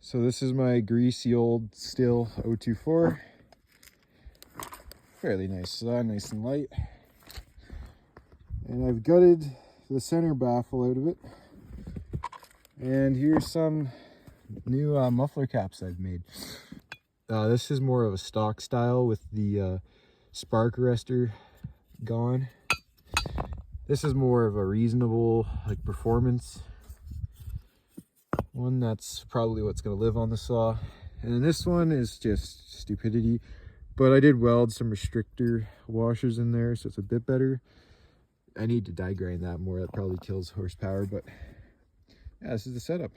So this is my greasy old Stihl 024. Fairly nice, nice and light. And I've gutted the center baffle out of it. And here's some new muffler caps I've made. This is more of a stock style with the spark arrestor gone. This is more of a reasonable, like, performance one. That's probably what's going to live on the saw. And then this one is just stupidity, but I did weld some restrictor washers in there, so it's a bit better. I need to die grind that more. That probably kills horsepower, but yeah, this is the setup.